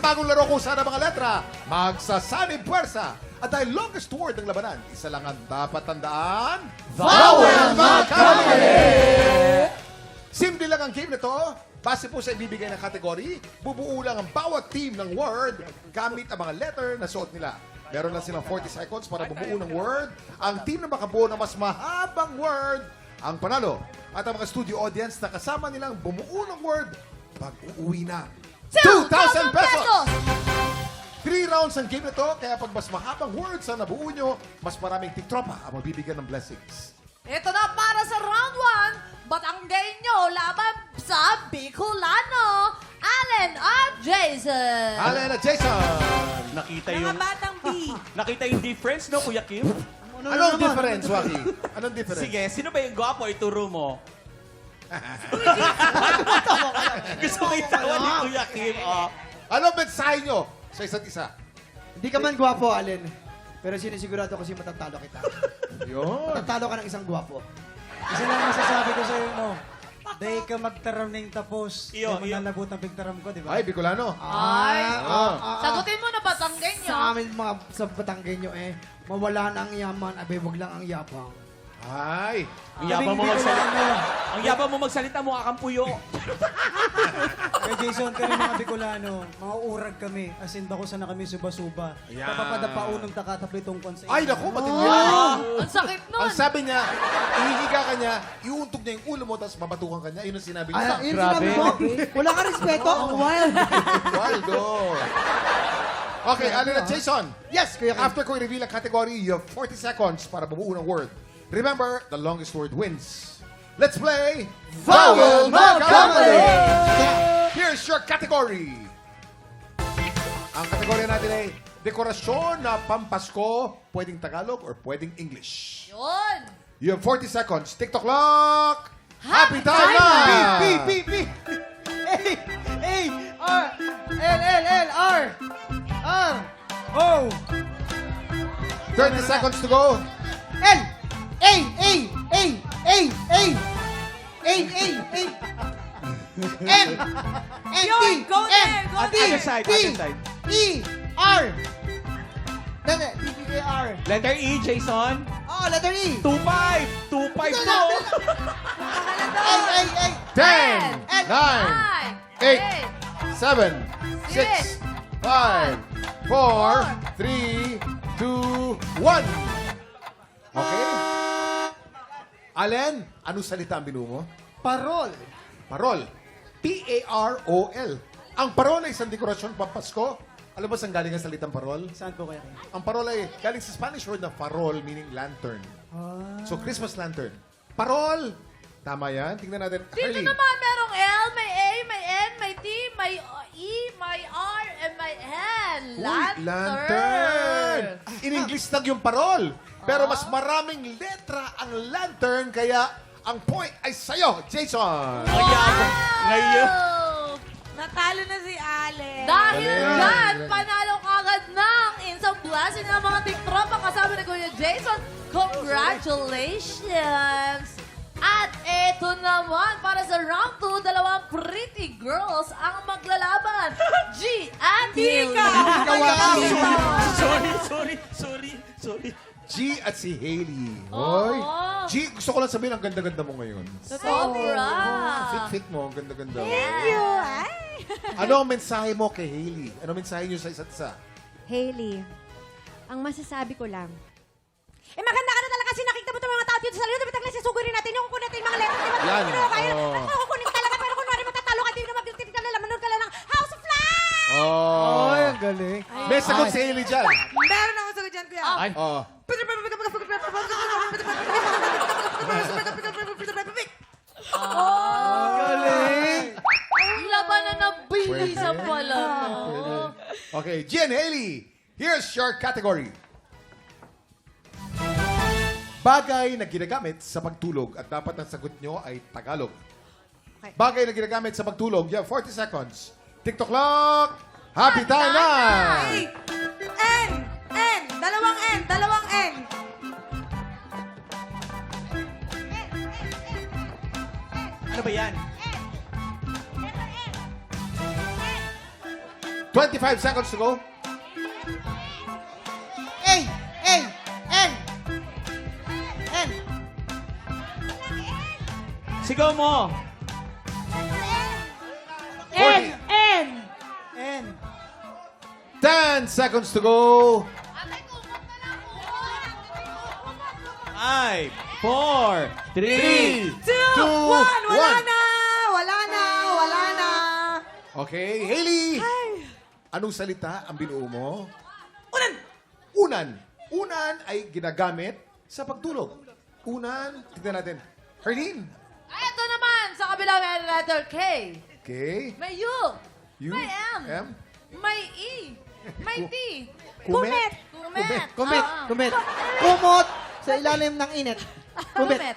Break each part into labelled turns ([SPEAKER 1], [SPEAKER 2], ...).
[SPEAKER 1] bagong laro kung saan ang mga letra magsasanib puwersa. At dahil longest word ng labanan, isa lang ang dapat tandaan.
[SPEAKER 2] Vowel Magkamali!
[SPEAKER 1] Simple lang ang game na to. Base po sa ibibigay ng kategory, bubuo lang ang bawat team ng word gamit ang mga letter na suot nila. Meron lang silang 40 seconds para bumuo ng word. Ang team na makabuo ng mas mahabang word ang panalo. At ang mga studio audience na kasama nilang bumuo ng word, pag-uwi na 2,000 pesos! 3 rounds ang game na to, kaya pag mas mahabang words ang nabuo nyo, mas maraming tiktropa ang mabibigyan ng blessings.
[SPEAKER 3] Ito na para sa round 1. Batanggay nyo laban sa Bicolano, Allen at Jason.
[SPEAKER 1] Allen at Jason!
[SPEAKER 4] Nakita
[SPEAKER 2] Mga
[SPEAKER 4] yung
[SPEAKER 2] batang B.
[SPEAKER 4] nakita yung difference, no, Kuya Kim?
[SPEAKER 1] Anong difference, Waki? Anong difference?
[SPEAKER 4] Sige, sino ba yung gwapo? Ituro mo. Gusto ko itawa ni Kuya Kim. Oh.
[SPEAKER 1] Anong mensahe nyo sa isa't isa?
[SPEAKER 5] Hindi ka man gwapo, Allen. Pero sinisigurado ko kasi matatalo kita.
[SPEAKER 1] Yun.
[SPEAKER 5] Matatalo ka ng isang gwapo.
[SPEAKER 6] Isa lang masasabi ko sa'yo mo. Dahil ka magtaram ng tapos.
[SPEAKER 4] Iyo,
[SPEAKER 6] Iyo, manlalabot ang pigtaram ko, di ba?
[SPEAKER 1] Ay, Bicolano.
[SPEAKER 3] Ay.
[SPEAKER 1] Ah.
[SPEAKER 3] Sagutin mo na batanggay nyo.
[SPEAKER 5] Sa amin mga sa Batanggenyo mawala na ang yaman, abe wag lang ang yabang.
[SPEAKER 1] Ay.
[SPEAKER 4] Ang yabang mo magsalita. Ang yabang mo magsalita, mukha kang puyo.
[SPEAKER 6] Kay Jason, kami mga Bicolano, mga urag kami. As in, bako sana kami suba-suba.
[SPEAKER 1] Ayan.
[SPEAKER 6] Papapadapaunong takataplitong konsa.
[SPEAKER 1] Ay, naku, matindi yan.
[SPEAKER 3] Ang sakit nun.
[SPEAKER 1] Ang sabi niya, ihihiga ka niya, iuntog niya yung ulo mo, tapos mabatukan ka niya. Yun ang sinabi niya.
[SPEAKER 5] Yun sinabi mo? Wala ka respeto? Ang wild.
[SPEAKER 1] Waldo. Okay, Allen at Jason.
[SPEAKER 5] Yes, Kuya Kim.
[SPEAKER 1] After ko i-reveal ang category, you have 40 seconds para bumuo ng word. Remember, the longest word wins. Let's play
[SPEAKER 5] Vowel Magkamali!
[SPEAKER 1] Here's your category. Ang kategorya natin ay dekorasyon na pampasko, pwedeng Tagalog or pwedeng English.
[SPEAKER 3] Yun.
[SPEAKER 1] You have 40 seconds. TikTok clock!
[SPEAKER 3] Happy
[SPEAKER 1] time na!
[SPEAKER 5] B, B, B. A, R, L, L, L, R, R, O,
[SPEAKER 1] 30 seconds to go.
[SPEAKER 5] L, A, A, A, A, A, A, A, A, M, N,
[SPEAKER 2] Yun,
[SPEAKER 5] T,
[SPEAKER 2] go there,
[SPEAKER 5] M,
[SPEAKER 2] go
[SPEAKER 5] T,
[SPEAKER 2] there.
[SPEAKER 4] Other side,
[SPEAKER 5] T,
[SPEAKER 4] other side.
[SPEAKER 5] E, R. Dali, T, T, A, R.
[SPEAKER 4] Letter E, Jason.
[SPEAKER 5] Oh, letter E.
[SPEAKER 4] 2-5. 2-5
[SPEAKER 5] Ito
[SPEAKER 4] to.
[SPEAKER 5] A, A, A.
[SPEAKER 1] 10, 9, 8, 7, 6, 5, 4, 3, 2, 1. Okay? Allen, anong salita ang binuo mo?
[SPEAKER 5] Parol.
[SPEAKER 1] Parol. P-A-R-O-L. Ang parol ay isang dekorasyon pampasko. Alam mo saan galing ang salitang parol?
[SPEAKER 6] Saan po kaya?
[SPEAKER 1] Ang parol ay galing sa Spanish word na farol, meaning lantern. So, Christmas lantern. Parol! Tama yan. Tingnan natin.
[SPEAKER 3] Dito
[SPEAKER 1] Harley.
[SPEAKER 3] naman merong L, may A, may N, may T, may E, may R, and may N.
[SPEAKER 1] Uy, lantern! In English lang yung parol. Pero mas maraming letra ang lantern, kaya ang point ay sa'yo, Jason!
[SPEAKER 4] Ang yabang. Ngayon.
[SPEAKER 2] Natalo na si Allen.
[SPEAKER 3] Dahil
[SPEAKER 1] Galing.
[SPEAKER 3] dyan, panalo kagad ng instant blessing ng mga tiktropa kasama ni Kuya Jason. Congratulations! At eto naman, para sa round 2, dalawang pretty girls ang maglalaban. G and
[SPEAKER 2] Tika!
[SPEAKER 4] Sorry.
[SPEAKER 1] G at si Hailey. Hoy.
[SPEAKER 3] Oo.
[SPEAKER 1] G, gusto ko lang sabihin, ang ganda-ganda mo ngayon.
[SPEAKER 3] Sobra!
[SPEAKER 1] Fit-fit mo, ang ganda-ganda.
[SPEAKER 2] Thank you. Ay.
[SPEAKER 1] Ano ang mensahe mo kay Hailey? Ano ang mensahe niyo sa isa't isa?
[SPEAKER 7] Hailey, ang masasabi ko lang, maganda ka na talaga kasi nakikita mo itong mga tao dito sa lalo, dapat lang sugurin natin yung kukunin natin yung mga letter, di ba?
[SPEAKER 1] Yan.
[SPEAKER 7] Kaya,
[SPEAKER 1] Oo.
[SPEAKER 7] kukunin ko talaga, pero kunwari matatalo ka, di na mag-tip ka na, manood ka lang ng House of Flash!
[SPEAKER 1] Oh.
[SPEAKER 5] Ay, ang galing.
[SPEAKER 1] May sagot si Hailey dyan.
[SPEAKER 2] Meron ako sagot dyan, kuya.
[SPEAKER 3] Ay.
[SPEAKER 1] Oh.
[SPEAKER 5] Galing.
[SPEAKER 3] Ang labanan na bilisan pala. No?
[SPEAKER 1] Okay, G and Hailey, here's your category. Bagay na ginagamit sa pagtulog at dapat ang sagot nyo ay Tagalog.
[SPEAKER 7] Okay.
[SPEAKER 1] Bagay na ginagamit sa pagtulog. You have 40 seconds. TikTok clock! Happy time na!
[SPEAKER 2] Ay. N. N. Dalawang N. Dalawang N.
[SPEAKER 4] Ano ba yan?
[SPEAKER 1] 25 seconds to go.
[SPEAKER 5] A, N.
[SPEAKER 4] Sigaw mo.
[SPEAKER 1] N.
[SPEAKER 6] N.
[SPEAKER 1] 10 seconds to go.
[SPEAKER 4] 5, 4, 3,
[SPEAKER 2] 2, 1. Wala na! Wala na!
[SPEAKER 1] Okay, Hailey. Anong salita ang binuo mo? Unan ay ginagamit sa pagtulog. Unan, tignan natin. Herlene.
[SPEAKER 3] Ito naman, sa kabila may letter K.
[SPEAKER 1] Okay.
[SPEAKER 3] May U.
[SPEAKER 1] U.
[SPEAKER 3] May M.
[SPEAKER 1] M.
[SPEAKER 3] May E. May T.
[SPEAKER 1] Kumet.
[SPEAKER 3] Kumet.
[SPEAKER 5] Kumot sa ilalim ng init.
[SPEAKER 3] Kumet.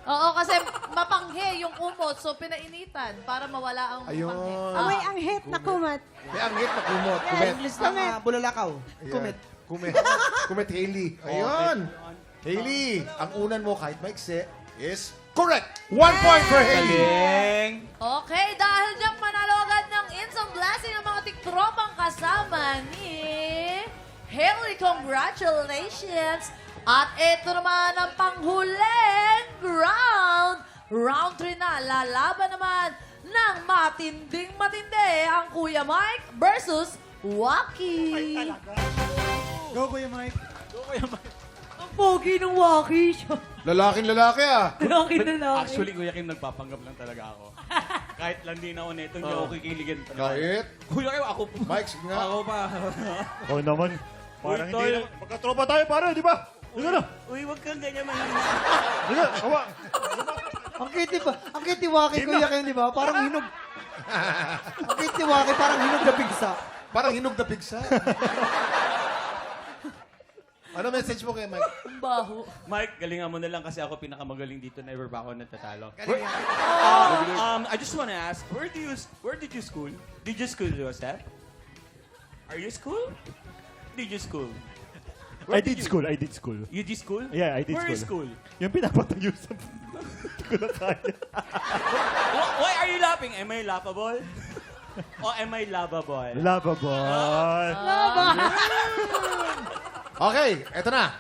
[SPEAKER 3] Oo, kasi mapanghe yung kumot, so pinainitan para mawala ang
[SPEAKER 1] Ayun.
[SPEAKER 3] mapanghe.
[SPEAKER 7] Amoy ang hit na kumat.
[SPEAKER 1] May angit na kumot. Kumet.
[SPEAKER 5] English lang, bulalakaw.
[SPEAKER 1] Ayan.
[SPEAKER 5] Kumit.
[SPEAKER 1] Kumet Hailey. Ayun. Hailey, ang unan mo kahit maikse is correct. 1 point for Hailey.
[SPEAKER 4] galing.
[SPEAKER 3] Okay, dahil dyan manalo agad ng instant blessing ng mga tiktropang kasama ni Hailey. Congratulations! At ito naman ang panghuling round. Round 3 na. Lalaban naman ng matinding matindi ang Kuya Mike versus Waki.
[SPEAKER 6] Go, Kuya Mike.
[SPEAKER 2] Ang pogi ng Waki siya.
[SPEAKER 1] Lalaking lalaki ah.
[SPEAKER 2] Lalaki.
[SPEAKER 4] Actually, Kuya Kim, nagpapanggap lang talaga ako. Kahit lang di na ako neto, hindi ako kikiligin.
[SPEAKER 1] Kahit.
[SPEAKER 4] Kuya Kim, ako pa.
[SPEAKER 1] Mike, sige nga.
[SPEAKER 4] Ako pa.
[SPEAKER 8] Oo naman. Parang
[SPEAKER 4] Uy,
[SPEAKER 8] hindi
[SPEAKER 4] tol.
[SPEAKER 8] na. Magkatropa tayo, pare, di ba? Sige na.
[SPEAKER 4] Uy, wag kang ganyan mahina.
[SPEAKER 8] Sige, awa.
[SPEAKER 5] Ang kitty pa. Ang kitty Waki, Kuya Kim, di ba? Parang hinog. Ang kitty Waki, parang hinog na pigsa.
[SPEAKER 1] Parang hinog na pigsa. Ano message mo kay Mike?
[SPEAKER 3] Ang baho.
[SPEAKER 4] Mike, galingan mo na lang kasi ako pinakamagaling dito. Never pa ako natatalo. I just wanna ask, where did you school? Did you school, Joseph? Are you school? Did you school?
[SPEAKER 8] I did school.
[SPEAKER 4] You did school?
[SPEAKER 8] Yeah, I did
[SPEAKER 4] Where is
[SPEAKER 8] school.
[SPEAKER 4] school?
[SPEAKER 8] Yung pinapatayo sa... Hindi ko na kaya.
[SPEAKER 4] Why are you laughing? Am I laughable? Or am I lovable?
[SPEAKER 8] Lovable.
[SPEAKER 1] Okay, eto na.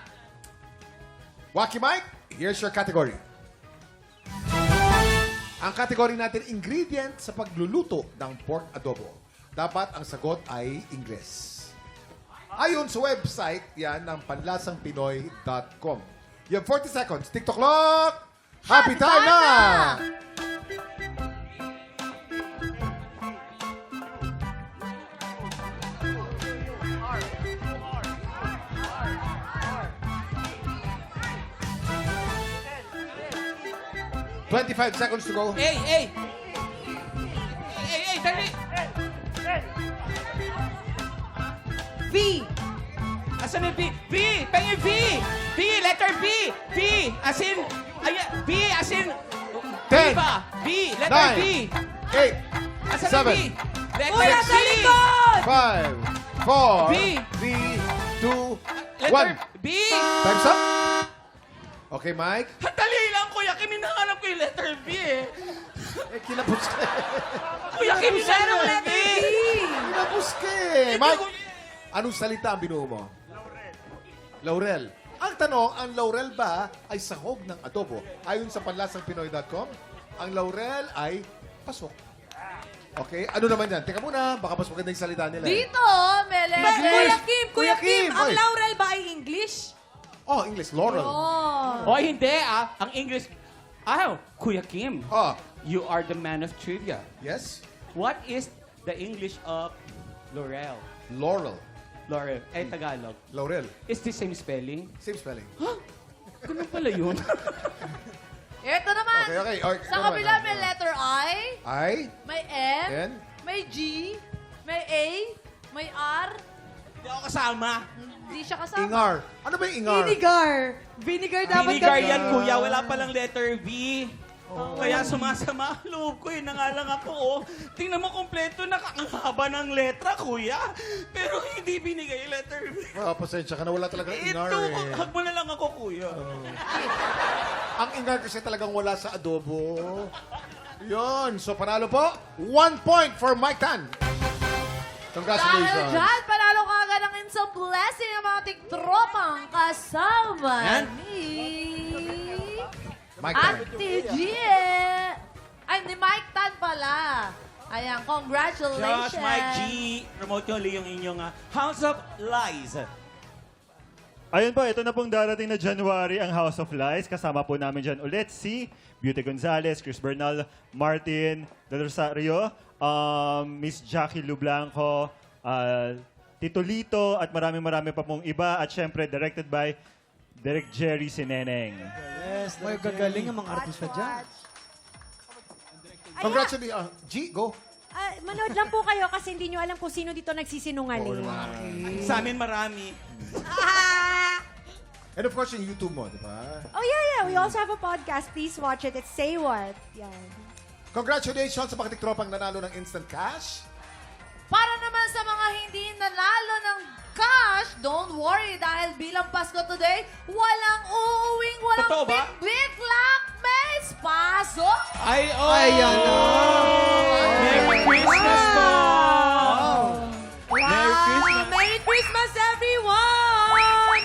[SPEAKER 1] Wacky Mike, here's your category. Ang category natin, ingredient sa pagluluto ng pork adobo. Dapat ang sagot ay Ingles. Ayon sa website yan ng panlasangpinoy.com. You have 40 seconds. TikTok clock! Happy time na! "25 seconds to go."
[SPEAKER 4] Hey, dali!
[SPEAKER 2] V.
[SPEAKER 4] Asan yung V? V! Pengin V! V! Letter V! V! As in... V! As in...
[SPEAKER 1] 10,
[SPEAKER 4] ba? V! Letter V!
[SPEAKER 1] 8,
[SPEAKER 4] Asan
[SPEAKER 1] 7,
[SPEAKER 4] yung V? Letter
[SPEAKER 2] Kuya,
[SPEAKER 4] V!
[SPEAKER 2] sa likod!
[SPEAKER 1] 5, 4,
[SPEAKER 4] B.
[SPEAKER 1] 3, 2, 1.
[SPEAKER 4] Letter B!
[SPEAKER 1] Time's up. Okay, Mike.
[SPEAKER 4] Dali lang, Kuya Kim. Hinahanap ko yung letter B eh.
[SPEAKER 1] Eh, kinapos ka.
[SPEAKER 4] Kuya Kim, hinahanap letter B!
[SPEAKER 1] Kinapos ka eh. Mike, anong salita ang binuo mo? Laurel. Ang tanong, ang laurel ba ay sahog ng adobo? Ayon sa panlasangpinoy.com, ang laurel ay pasok. Okay, ano naman yan? Teka muna, baka mas maganda yung salita nila. eh.
[SPEAKER 3] Dito, may letter.
[SPEAKER 2] Kuya Kim, ang
[SPEAKER 1] Oy.
[SPEAKER 2] laurel ba ay English?
[SPEAKER 1] Oh, English, laurel.
[SPEAKER 3] Oh.
[SPEAKER 4] O hindi ah. Ang English... Kuya Kim.
[SPEAKER 1] Oh,
[SPEAKER 4] You are the man of trivia.
[SPEAKER 1] yes?
[SPEAKER 4] What is the English of Laurel?
[SPEAKER 1] Laurel.
[SPEAKER 4] Laurel. Tagalog.
[SPEAKER 1] Laurel.
[SPEAKER 4] Is the same spelling?
[SPEAKER 1] Same spelling.
[SPEAKER 4] Ganun pala yun.
[SPEAKER 3] Ito naman.
[SPEAKER 1] Okay.
[SPEAKER 3] Sa kabila may letter I,
[SPEAKER 1] I,
[SPEAKER 3] may M,
[SPEAKER 1] N,
[SPEAKER 3] may G, may A, may R.
[SPEAKER 4] Hindi ako kasama.
[SPEAKER 3] Hindi siya kasama.
[SPEAKER 1] Ingar. Ano ba yung ingar?
[SPEAKER 2] Vinegar. Vinegar dapat
[SPEAKER 4] Vinegar
[SPEAKER 2] kami.
[SPEAKER 4] yan, kuya. Wala palang letter V. Kaya sumasama ang loob ko. Nangalang ako, oh. Tingnan mo kompleto, ang haba ng letra, kuya. Pero hindi binigay yung letter V.
[SPEAKER 1] Ah, pasensya ka na, wala talagang ingar
[SPEAKER 4] Ito,
[SPEAKER 1] eh.
[SPEAKER 4] hag mo na lang ako, kuya.
[SPEAKER 1] Ang ingar kasi talagang wala sa adobo. Yun. So, panalo po. 1 point for Mike Tan. Congratulations.
[SPEAKER 3] Dahil dyan, panalo ka agad ng instant blessing ng mga tiktropang kasama
[SPEAKER 4] Yan.
[SPEAKER 3] ni
[SPEAKER 1] Mike Tan.
[SPEAKER 3] Ate Gia. Ay, ni Mike Tan pala. Ayan, congratulations.
[SPEAKER 4] Josh, Mike G, promote nyo ulit yung inyong House of Lies.
[SPEAKER 8] Ayun po, ito na pong darating na January ang House of Lies. Kasama po namin dyan ulit si Beauty Gonzalez, Chris Bernal, Martin Del Rosario, Miss Jackie Lublanco, Tito Lito, at marami pa pong iba. At syempre, directed by Direk Jerry Sineneng.
[SPEAKER 6] Yes, may gagaling ang mga artista dyan.
[SPEAKER 1] Congratulations. G, go.
[SPEAKER 7] Manood lang po kayo kasi hindi nyo alam kung sino dito nagsisinungaling.
[SPEAKER 4] Sa amin marami.
[SPEAKER 1] And of course, yung YouTube mo, di ba?
[SPEAKER 7] Oh, yeah. We also have a podcast. Please watch it. It's Say What. Yan.
[SPEAKER 1] Congratulations sa mga tiktropang nanalo ng instant cash.
[SPEAKER 3] Para naman sa mga hindi nanalo ng cash, don't worry dahil bilang Pasko today, walang uuwing, walang
[SPEAKER 4] Totoo ba?
[SPEAKER 3] big lakmates. Pasok!
[SPEAKER 5] Ay, oh! Ayan na!
[SPEAKER 4] Merry Christmas po!
[SPEAKER 2] Wow! Merry Christmas, everyone!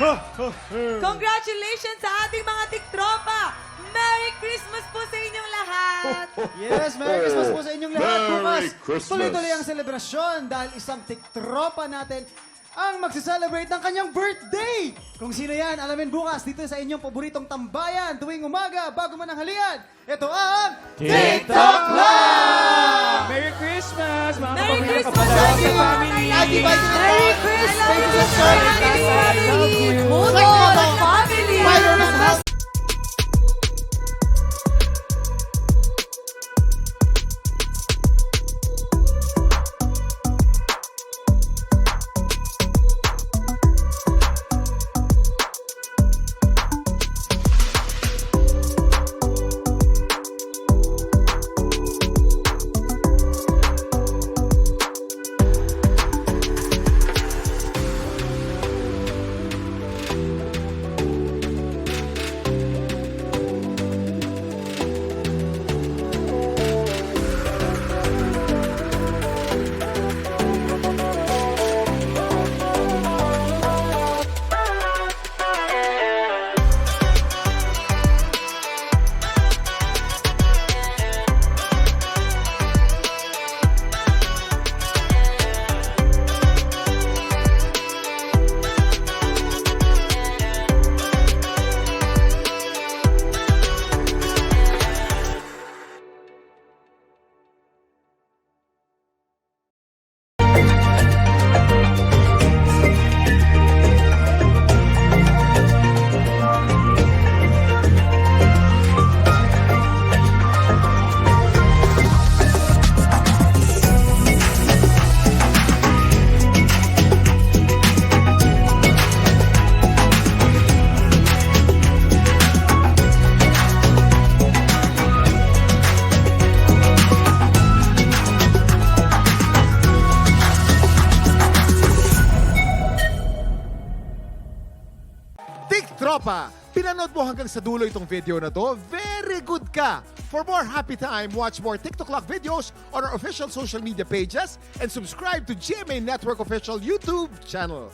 [SPEAKER 2] Congratulations sa ating mga tiktropa! Merry Christmas po sa inyong lahat!
[SPEAKER 6] Yes, Merry Christmas po sa inyong lahat.
[SPEAKER 9] Merry
[SPEAKER 6] Bukas,
[SPEAKER 9] Christmas.
[SPEAKER 6] tuloy-tuloy ang selebrasyon dahil isang tiktropa natin ang magsiselebrate ng kanyang birthday. Kung sino yan, alamin bukas dito sa inyong paboritong tambayan tuwing umaga bago man ang halian. Ito ang TikTok Live!
[SPEAKER 4] Merry Christmas, mga
[SPEAKER 2] Merry
[SPEAKER 4] kapamilya,
[SPEAKER 2] Christmas,
[SPEAKER 4] kapatid,
[SPEAKER 2] everyone!
[SPEAKER 4] family!
[SPEAKER 2] Merry Christmas! Mundo at family!
[SPEAKER 1] Tiktropa, pinanood mo hanggang sa dulo itong video na to? Very good ka! For more happy time, watch more TikTok Clock videos on our official social media pages and subscribe to GMA Network official YouTube channel.